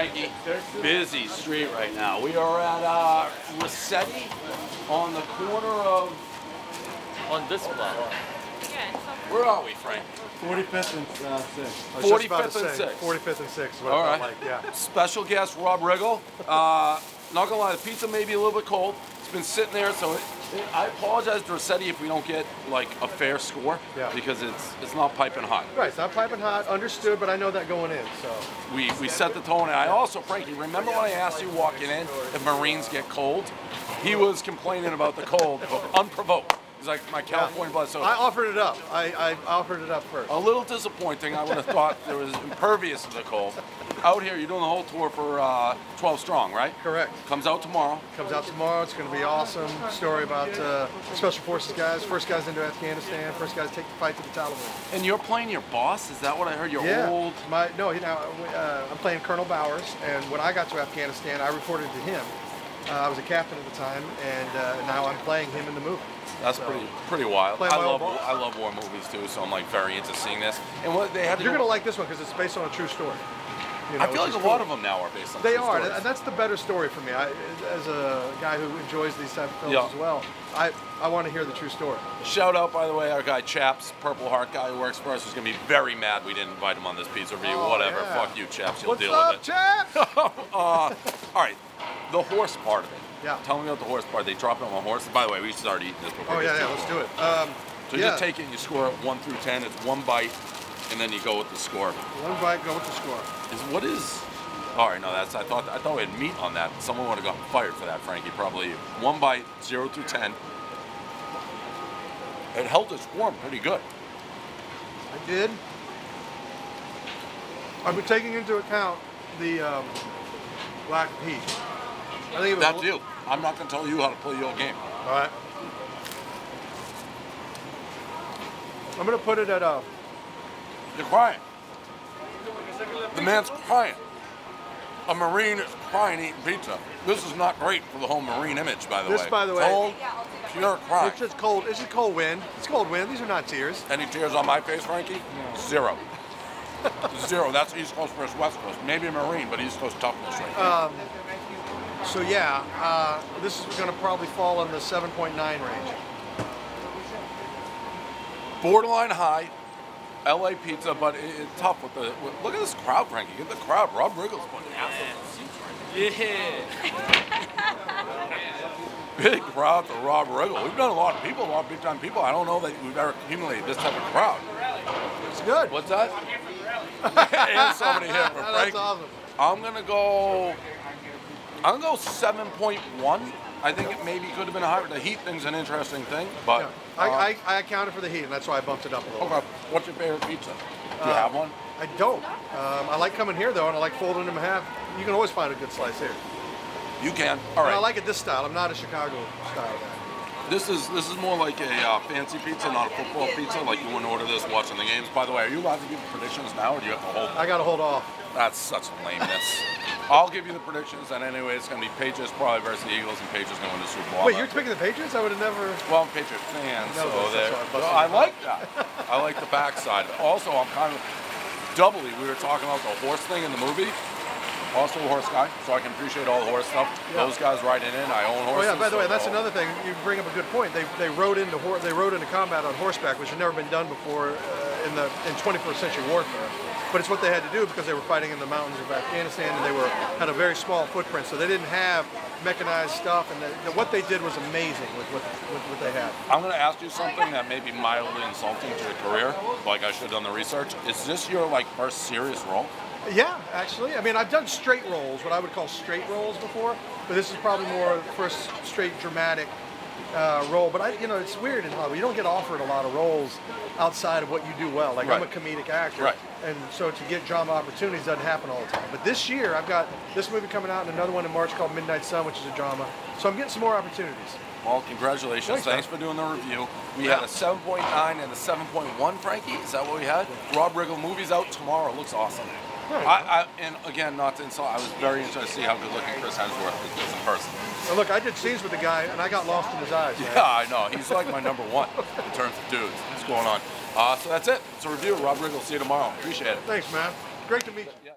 Frankie, busy street right now. We are at Resette on the corner of... On this block. Where are we, Frank? 45th and 6th. 45th and 6th. 45th and 6th. All right. Like, yeah. Special guest, Rob Riggle. Not gonna lie, the pizza may be a little bit cold. It's been sitting there, so I apologize to Resette if we don't get like a fair score, because it's not piping hot. Right, it's not piping hot. Understood, but I know that going in. So we set the tone, and I also, Frankie, remember when I asked you walking in if Marines get cold? He was complaining about the cold, but unprovoked. He's like, my California blood. So I offered it up. I offered it up first. A little disappointing. I would have thought there was impervious to the cold. Out here, you're doing the whole tour for 12 Strong, right? Correct. Comes out tomorrow. Comes out tomorrow. It's going to be awesome. Story about Special Forces guys. First guys into Afghanistan. First guys take the fight to the Taliban. And you're playing your boss? Is that what I heard? Your old... I'm playing Colonel Bowers, and when I got to Afghanistan, I reported to him. I was a captain at the time, and now I'm playing him in the movie. That's pretty wild. I love war movies too, so I'm like very into seeing this. And what they had to You're gonna like this one because it's based on a true story. You know, I feel like a lot of them now are based on true stories. And that's the better story for me. As a guy who enjoys these type of films as well, I want to hear the true story. Shout out, by the way, our guy Chaps, Purple Heart guy who works for us, who's gonna be very mad we didn't invite him on this pizza review. Whatever, fuck you, Chaps. You'll deal with it. Chaps? All right, the horse part of it. Yeah. Tell me about the horse part. They drop it on a horse. By the way, we should start eating this before. Oh yeah, let's do it. So you just take it and you score it 1 through 10. It's one bite, and then you go with the score. One bite, go with the score. What is? All right, no, that's I thought we had meat on that. Someone would have gotten fired for that, Frankie. Probably you. One bite, 0 through 10. It held its form pretty good. I did. I've been taking into account the lack of heat. I think it was that's you. I'm not going to tell you how to play your game. All right. I'm going to put it at a... You're crying. The man's crying. A Marine is crying eating pizza. This is not great for the whole Marine image, by the way. This, by the way... Cold, pure crying. It's just cold. It's just cold wind. It's cold wind. These are not tears. Any tears on my face, Frankie? No. 0. 0. That's East Coast versus West Coast. Maybe a Marine, but East Coast toughness right here. So yeah, this is going to probably fall in the 7.9 range. Borderline high, LA pizza, but it's tough with the. Look at this crowd, Frankie. Get the crowd. Rob Riggle's putting big crowd for Rob Riggle. We've done a lot of people, a lot of big time people. I don't know that we've ever accumulated this type of crowd. It's good. What's that? And somebody hit for Frankie. That's awesome. I'm gonna go 7.1. I think it maybe could have been higher. The heat thing's an interesting thing, but I accounted for the heat, and that's why I bumped it up a little. Okay. What's your favorite pizza? Do you have one? I don't. I like coming here though, and I like folding them in half. You can always find a good slice here. You can. All right. And I like it this style. I'm not a Chicago style guy. This is more like a fancy pizza, not a football pizza. Like you wouldn't order this watching the games. By the way, are you allowed to give predictions now, or do you have to hold? I got to hold off. That's such lameness. I'll give you the predictions, and anyway, it's going to be Patriots probably versus the Eagles, and Patriots going to win the Super Bowl. Wait, you're picking the Patriots? I would have never... Well, I'm a Patriots fan, no, so I like that. I like the backside. Also, I'm kind of doubly, we were talking about the horse thing in the movie. Also a horse guy, so I can appreciate all the horse stuff. Yeah. Those guys riding in, I own horses. Oh yeah, by the way, that's another thing. You bring up a good point. They rode into combat on horseback, which had never been done before in 21st century warfare. But it's what they had to do because they were fighting in the mountains of Afghanistan, and they had a very small footprint, so they didn't have mechanized stuff. And what they did was amazing with what they had. I'm going to ask you something that may be mildly insulting to your career, like I should have done the research. Is this your first serious role? Yeah, actually. I mean, I've done straight roles, what I would call straight roles before, but this is probably more the first straight dramatic role. But it's weird in Hollywood. You don't get offered a lot of roles outside of what you do well. Like I'm a comedic actor, and so to get drama opportunities doesn't happen all the time. But this year, I've got this movie coming out and another one in March called Midnight Sun, which is a drama. So I'm getting some more opportunities. Well, congratulations. Thanks for doing the review. We had a 7.9 and a 7.1, Frankie. Is that what we had? Rob Riggle, movie's out tomorrow. Looks awesome. And again, not to insult, I was very interested to see how good looking Chris Hemsworth is in person. Well, look, I did scenes with the guy, and I got lost in his eyes. Yeah, I know. He's like my number one in terms of dudes. What's going on? So that's it. It's a review. Rob Riggle. See you tomorrow. Appreciate it. Thanks, man. Great to meet you.